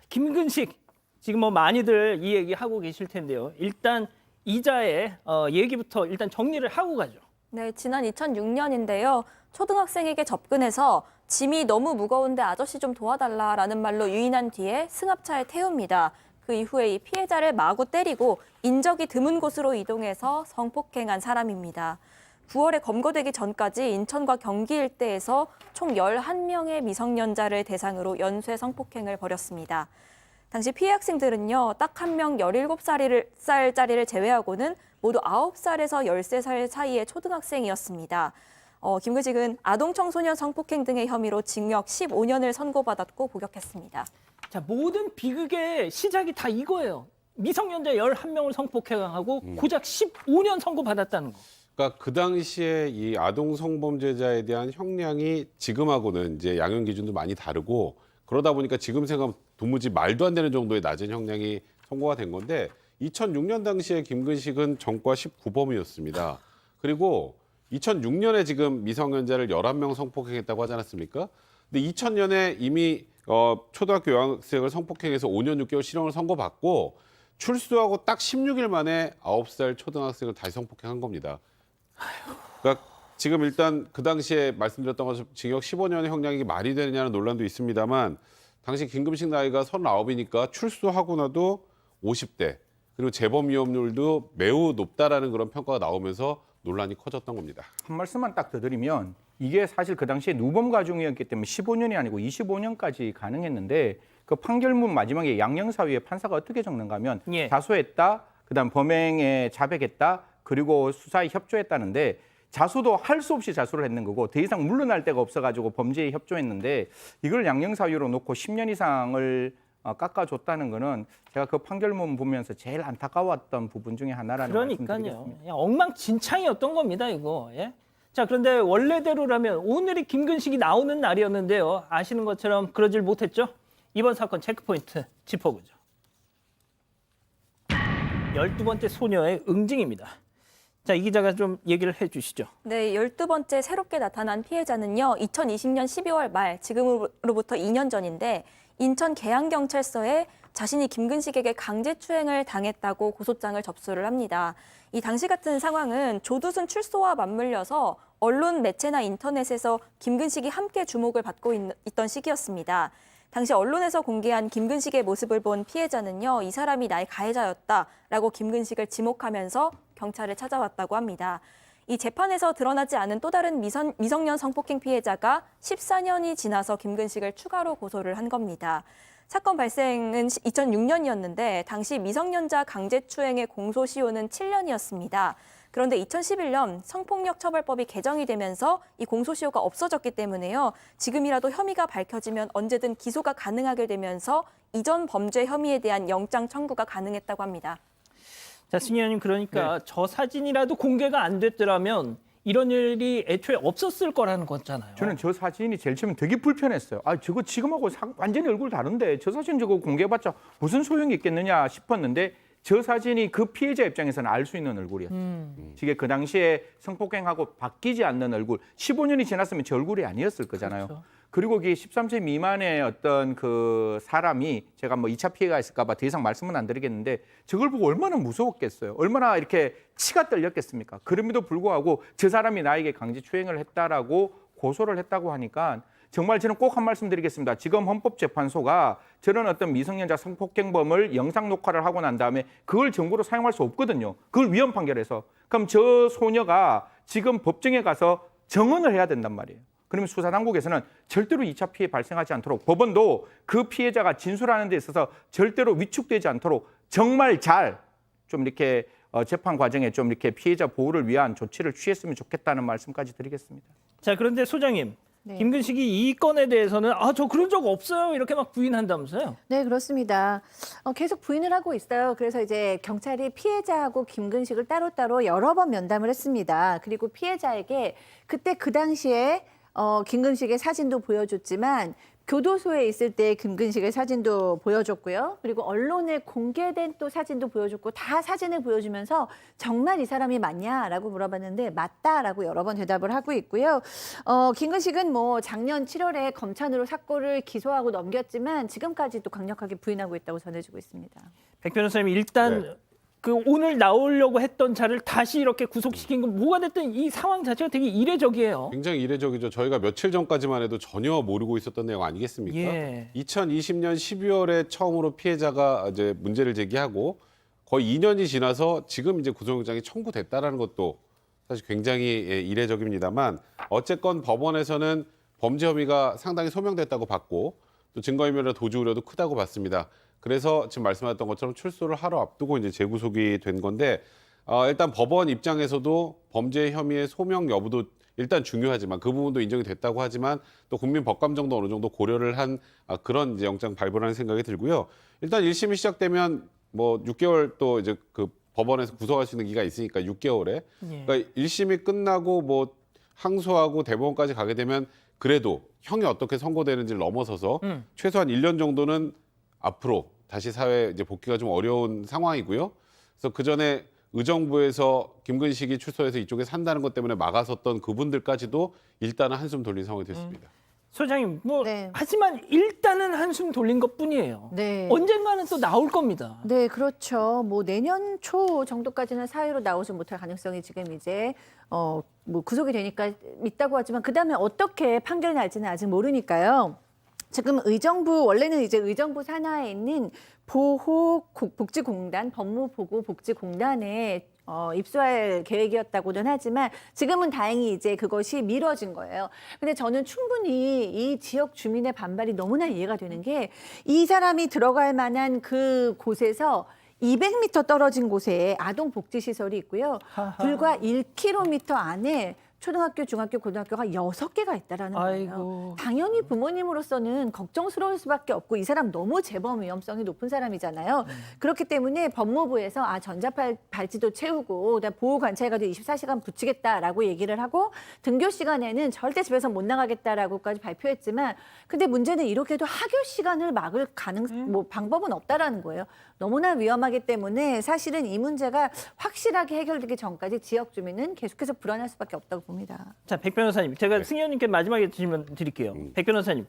김근식 지금 뭐 많이들 이 얘기 하고 계실 텐데요. 일단 이자의 얘기부터 일단 정리를 하고 가죠. 네, 지난 2006년인데요. 초등학생에게 접근해서 짐이 너무 무거운데 아저씨 좀 도와달라라는 말로 유인한 뒤에 승합차에 태웁니다. 그 이후에 이 피해자를 마구 때리고 인적이 드문 곳으로 이동해서 성폭행한 사람입니다. 9월에 검거되기 전까지 인천과 경기 일대에서 총 11명의 미성년자를 대상으로 연쇄 성폭행을 벌였습니다. 당시 피해 학생들은요, 딱 한 명 17살짜리를 제외하고는 모두 9살에서 13살 사이의 초등학생이었습니다. 김근식은 아동청소년 성폭행 등의 혐의로 징역 15년을 선고받았고 복역했습니다. 자, 모든 비극의 시작이 다 이거예요. 미성년자 11명을 성폭행하고 고작 15년 선고받았다는 거. 그러니까 그 당시에 이 아동 성범죄자에 대한 형량이 지금하고는 이제 양형 기준도 많이 다르고 그러다 보니까 지금 생각하면 도무지 말도 안 되는 정도의 낮은 형량이 선고가 된 건데 2006년 당시에 김근식은 전과 19범이었습니다. 그리고 2006년에 지금 미성년자를 11명 성폭행했다고 하지 않았습니까? 근데 2000년에 이미 초등학교 여학생을 성폭행해서 5년 6개월 실형을 선고받고 출소하고 딱 16일 만에 9살 초등학생을 다시 성폭행한 겁니다. 그러니까 지금 일단 그 당시에 말씀드렸던 것처럼 징역 15년의 형량이 말이 되느냐는 논란도 있습니다만 당시 김근식 나이가 39이니까 출소하고 나도 50대 그리고 재범 위험률도 매우 높다라는 그런 평가가 나오면서 논란이 커졌던 겁니다. 한 말씀만 딱 더 드리면 이게 사실 그 당시에 누범 가중이었기 때문에 15년이 아니고 25년까지 가능했는데 그 판결문 마지막에 양형사유에 판사가 어떻게 적는가 하면 예. 자수했다, 그다음 범행에 자백했다, 그리고 수사에 협조했다는데 자수도 할 수 없이 자수를 했는 거고 더 이상 물러날 데가 없어가지고 범죄에 협조했는데 이걸 양형사유로 놓고 10년 이상을 깎아줬다는 거는 제가 그 판결문 보면서 제일 안타까웠던 부분 중에 하나라는 그러니까요. 말씀드리겠습니다. 그냥 엉망진창이었던 겁니다, 이거. 예? 자, 그런데 원래대로라면 오늘이 김근식이 나오는 날이었는데요. 아시는 것처럼 그러질 못했죠? 이번 사건 체크포인트 짚어보죠. 12번째 소녀의 응징입니다. 자, 이 기자가 좀 얘기를 해주시죠. 네, 12번째 새롭게 나타난 피해자는요. 2020년 12월 말, 지금으로부터 2년 전인데 인천 계양경찰서에 자신이 김근식에게 강제추행을 당했다고 고소장을 접수를 합니다. 이 당시 같은 상황은 조두순 출소와 맞물려서 언론, 매체나 인터넷에서 김근식이 함께 주목을 받고 있던 시기였습니다. 당시 언론에서 공개한 김근식의 모습을 본 피해자는요. 이 사람이 나의 가해자였다라고 김근식을 지목하면서 경찰을 찾아왔다고 합니다. 이 재판에서 드러나지 않은 또 다른 미성년 성폭행 피해자가 14년이 지나서 김근식을 추가로 고소를 한 겁니다. 사건 발생은 2006년이었는데 당시 미성년자 강제추행의 공소시효는 7년이었습니다. 그런데 2011년 성폭력처벌법이 개정이 되면서 이 공소시효가 없어졌기 때문에요. 지금이라도 혐의가 밝혀지면 언제든 기소가 가능하게 되면서 이전 범죄 혐의에 대한 영장 청구가 가능했다고 합니다. 자, 승희 의원님, 그러니까 저 사진이라도 공개가 안 됐더라면 이런 일이 애초에 없었을 거라는 거잖아요. 저는 저 사진이 제일 처음에 되게 불편했어요. 저거 지금하고 완전히 얼굴 다른데 저 사진 저거 공개해봤자 무슨 소용이 있겠느냐 싶었는데 저 사진이 그 피해자 입장에서는 알 수 있는 얼굴이었어요. 이게 그 당시에 성폭행하고 바뀌지 않는 얼굴, 15년이 지났으면 저 얼굴이 아니었을 거잖아요. 그렇죠. 그리고 그게 13세 미만의 어떤 그 사람이 제가 뭐 2차 피해가 있을까 봐 더 이상 말씀은 안 드리겠는데 저걸 보고 얼마나 무서웠겠어요. 얼마나 이렇게 치가 떨렸겠습니까. 그럼에도 불구하고 저 사람이 나에게 강제추행을 했다라고 고소를 했다고 하니까 정말 저는 꼭 한 말씀 드리겠습니다. 지금 헌법재판소가 저런 어떤 미성년자 성폭행범을 영상 녹화를 하고 난 다음에 그걸 증거로 사용할 수 없거든요. 그걸 위헌 판결해서. 그럼 저 소녀가 지금 법정에 가서 정언을 해야 된단 말이에요. 그러면 수사당국에서는 절대로 2차 피해 발생하지 않도록 법원도 그 피해자가 진술하는 데 있어서 절대로 위축되지 않도록 정말 잘 좀 이렇게 재판 과정에 좀 이렇게 피해자 보호를 위한 조치를 취했으면 좋겠다는 말씀까지 드리겠습니다. 자, 그런데 소장님, 네. 김근식이 이 건에 대해서는 저 그런 적 없어요 이렇게 막 부인한다면서요? 네, 그렇습니다. 계속 부인을 하고 있어요. 그래서 이제 경찰이 피해자하고 김근식을 따로따로 여러 번 면담을 했습니다. 그리고 피해자에게 그때 그 당시에 김근식의 사진도 보여줬지만 교도소에 있을 때 김근식의 사진도 보여줬고요. 그리고 언론에 공개된 또 사진도 보여줬고 다 사진을 보여주면서 정말 이 사람이 맞냐라고 물어봤는데 맞다라고 여러 번 대답을 하고 있고요. 김근식은 뭐 작년 7월에 검찰로 사건을 기소하고 넘겼지만 지금까지도 강력하게 부인하고 있다고 전해지고 있습니다. 백 변호사님 일단 네. 그 오늘 나오려고 했던 자를 다시 이렇게 구속시킨 건 뭐가 됐든 이 상황 자체가 되게 이례적이에요. 굉장히 이례적이죠. 저희가 며칠 전까지만 해도 전혀 모르고 있었던 내용 아니겠습니까? 예. 2020년 12월에 처음으로 피해자가 이제 문제를 제기하고 거의 2년이 지나서 지금 이제 구속영장이 청구됐다라는 것도 사실 굉장히 이례적입니다만 어쨌건 법원에서는 범죄 혐의가 상당히 소명됐다고 봤고 또 증거인멸의 도주 우려도 크다고 봤습니다. 그래서 지금 말씀하셨던 것처럼 출소를 하루 앞두고 이제 재구속이 된 건데 일단 법원 입장에서도 범죄 혐의의 소명 여부도 일단 중요하지만 그 부분도 인정이 됐다고 하지만 또 국민 법감정도 어느 정도 고려를 한 그런 이제 영장 발부라는 생각이 들고요. 일단 1심이 시작되면 뭐 6개월 또 이제 그 법원에서 구속할 수 있는 기간이 있으니까 6개월에 예. 그러니까 1심이 끝나고 뭐 항소하고 대법원까지 가게 되면 그래도 형이 어떻게 선고되는지를 넘어서서 최소한 1년 정도는 앞으로 다시 사회에 이제 복귀가 좀 어려운 상황이고요. 그래서 그 전에 의정부에서 김근식이 출소해서 이쪽에 산다는 것 때문에 막아섰던 그분들까지도 일단은 한숨 돌린 상황이 됐습니다. 소장님 뭐 네. 하지만 일단은 한숨 돌린 것뿐이에요. 네. 언젠가는 또 나올 겁니다. 네, 그렇죠. 뭐 내년 초 정도까지는 사회로 나오지 못할 가능성이 지금 이제 뭐 구속이 되니까 있다고 하지만 그 다음에 어떻게 판결이 날지는 아직 모르니까요. 지금 의정부 원래는 이제 의정부 산하에 있는 보호복지공단 법무보호복지공단에 입수할 계획이었다고는 하지만 지금은 다행히 이제 그것이 미뤄진 거예요. 근데 저는 충분히 이 지역 주민의 반발이 너무나 이해가 되는 게 이 사람이 들어갈 만한 그 곳에서 200m 떨어진 곳에 아동복지시설이 있고요. 불과 1km 안에 초등학교, 중학교, 고등학교가 6개가 있다라는 거예요. 아이고. 당연히 부모님으로서는 걱정스러울 수밖에 없고 이 사람 너무 재범 위험성이 높은 사람이잖아요. 그렇기 때문에 법무부에서 전자발찌도 채우고 보호관찰가도 24시간 붙이겠다라고 얘기를 하고 등교 시간에는 절대 집에서 못 나가겠다라고까지 발표했지만 근데 문제는 이렇게도 하교 시간을 막을 방법은 없다라는 거예요. 너무나 위험하기 때문에 사실은 이 문제가 확실하게 해결되기 전까지 지역 주민은 계속해서 불안할 수밖에 없다고 봅니다. 자, 백 변호사님, 제가 네. 승희 의원님께 마지막에 질문 드릴게요. 백 변호사님,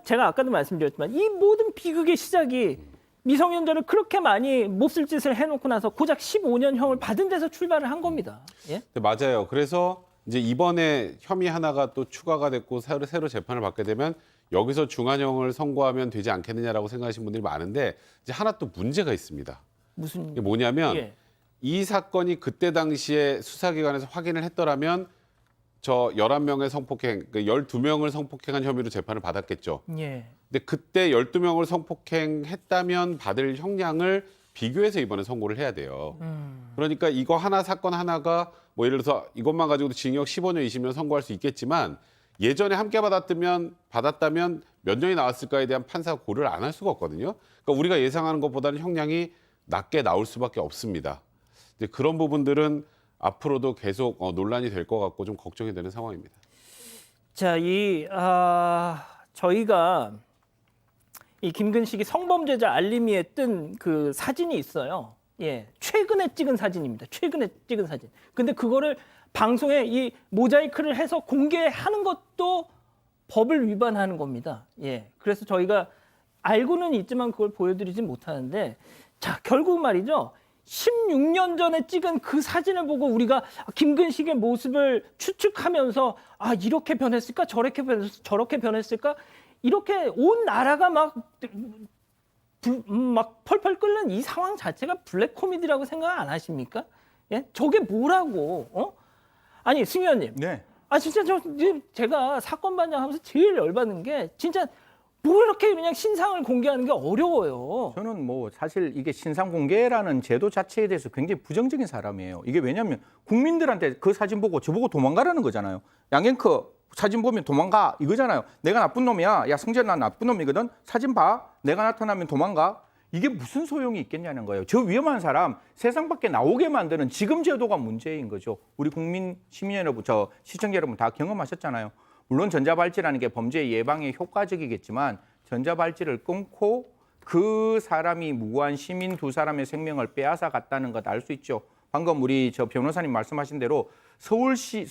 제가 아까도 말씀드렸지만 이 모든 비극의 시작이 미성년자를 그렇게 많이 몹쓸 짓을 해놓고 나서 고작 15년형을 받은 데서 출발을 한 겁니다. 예? 네, 맞아요. 그래서 이제 이번에 혐의 하나가 또 추가가 됐고 새로 재판을 받게 되면 여기서 중한형을 선고하면 되지 않겠느냐라고 생각하시는 분들이 많은데 이제 하나 또 문제가 있습니다. 무슨 이게 뭐냐면 예. 이 사건이 그때 당시에 수사기관에서 확인을 했더라면 저 11명의 성폭행, 12명을 성폭행한 혐의로 재판을 받았겠죠. 예. 근데 그때 12명을 성폭행했다면 받을 형량을 비교해서 이번에 선고를 해야 돼요. 그러니까 이거 사건 하나가 뭐 예를 들어서 이것만 가지고도 징역 15년, 20년 선고할 수 있겠지만 예전에 함께 받았다면 몇 년이 나왔을까에 대한 판사 고려를 안 할 수가 없거든요. 그러니까 우리가 예상하는 것보다는 형량이 낮게 나올 수밖에 없습니다. 이제 그런 부분들은 앞으로도 계속 논란이 될 것 같고 좀 걱정이 되는 상황입니다. 자, 저희가 이 김근식이 성범죄자 알림이에 뜬 그 사진이 있어요. 예, 최근에 찍은 사진입니다. 최근에 찍은 사진. 근데 그거를 방송에 이 모자이크를 해서 공개하는 것도 법을 위반하는 겁니다. 예, 그래서 저희가 알고는 있지만 그걸 보여드리지 못하는데, 자, 결국 말이죠. 16년 전에 찍은 그 사진을 보고 우리가 김근식의 모습을 추측하면서 이렇게 변했을까 저렇게 변했을까 이렇게 온 나라가 막 펄펄 끓는 이 상황 자체가 블랙 코미디라고 생각 안 하십니까? 예? 저게 뭐라고? 아니 승희 의원님, 네. 진짜 제가 사건 반장하면서 제일 열받는 게 진짜 뭐 이렇게 그냥 신상을 공개하는 게 어려워요. 저는 뭐 사실 이게 신상 공개라는 제도 자체에 대해서 굉장히 부정적인 사람이에요. 이게 왜냐하면 국민들한테 그 사진 보고 저보고 도망가라는 거잖아요. 양갱크 사진 보면 도망가 이거잖아요. 내가 나쁜 놈이야. 야 성재 난 나쁜 놈이거든. 사진 봐. 내가 나타나면 도망가. 이게 무슨 소용이 있겠냐는 거예요. 저 위험한 사람 세상 밖에 나오게 만드는 지금 제도가 문제인 거죠. 우리 국민 시민 여러분, 시청자 여러분 다 경험하셨잖아요. 물론 전자발찌라는 게 범죄 예방에 효과적이겠지만 전자발찌를 끊고 그 사람이 무고한 시민 두 사람의 생명을 빼앗아 갔다는 것 알 수 있죠. 방금 우리 저 변호사님 말씀하신 대로 서울시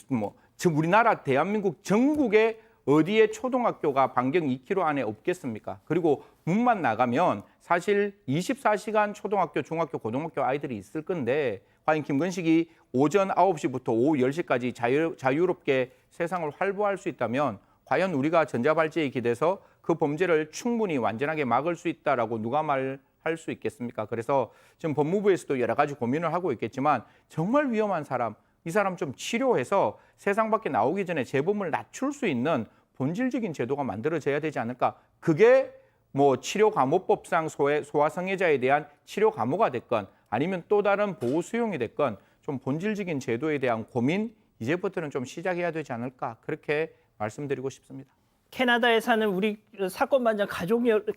우리나라 대한민국 전국에 어디에 초등학교가 반경 2km 안에 없겠습니까? 그리고 문만 나가면 사실 24시간 초등학교, 중학교, 고등학교 아이들이 있을 건데 과연 김근식이 오전 9시부터 오후 10시까지 자유롭게 세상을 활보할 수 있다면 과연 우리가 전자발찌에 기대서 그 범죄를 충분히 완전하게 막을 수 있다라고 누가 말할 수 있겠습니까? 그래서 지금 법무부에서도 여러 가지 고민을 하고 있겠지만 정말 위험한 사람, 이 사람 좀 치료해서 세상 밖에 나오기 전에 재범을 낮출 수 있는 본질적인 제도가 만들어져야 되지 않을까. 그게 뭐 치료감호법상 소아성애자에 대한 치료감호가 됐건 아니면 또 다른 보호 수용이 됐건 좀 본질적인 제도에 대한 고민 이제부터는 좀 시작해야 되지 않을까. 그렇게 말씀드리고 싶습니다. 캐나다에 사는 우리 사건 반장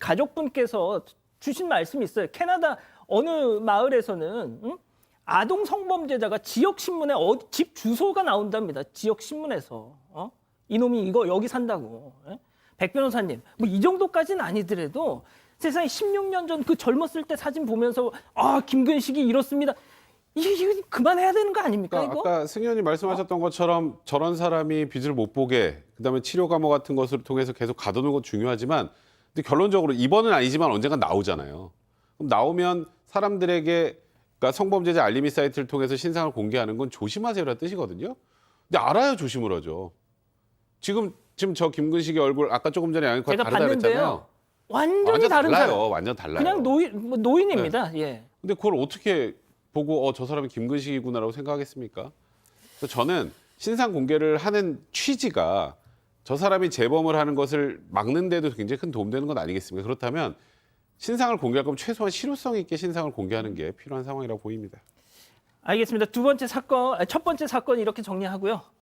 가족분께서 주신 말씀이 있어요. 캐나다 어느 마을에서는 아동 성범죄자가 지역 신문에 집 주소가 나온답니다. 지역 신문에서 이놈이 이거 여기 산다고. 백 변호사님, 뭐 이 정도까지는 아니더라도 세상에 16년 전 그 젊었을 때 사진 보면서 김근식이 이렇습니다. 이거 그만해야 되는 거 아닙니까? 그러니까 이거? 아까 승 의원님 말씀하셨던 것처럼 저런 사람이 빚을 못 보게 그다음에 치료 감호 같은 것을 통해서 계속 가둬놓는 건 중요하지만 근데 결론적으로 이번은 아니지만 언젠간 나오잖아요. 그럼 나오면 사람들에게 그러니까 성범죄자 알림이 사이트를 통해서 신상을 공개하는 건 조심하세요라는 뜻이거든요. 근데 알아야 조심을 하죠. 지금 저 김근식의 얼굴 아까 조금 전에 양육과 제가 다르다 봤는데요. 그랬잖아요. 완전히 다른 달라요. 사람. 완전 달라요. 그냥 노인입니다. 예. 근데 그걸 어떻게 보고 저 사람이 김근식이구나라고 생각하겠습니까? 그래서 저는 신상 공개를 하는 취지가 저 사람이 재범을 하는 것을 막는 데도 굉장히 큰 도움되는 건 아니겠습니까? 그렇다면 신상을 공개할 거면 최소한 실효성 있게 신상을 공개하는 게 필요한 상황이라고 보입니다. 알겠습니다. 첫 번째 사건 이렇게 정리하고요.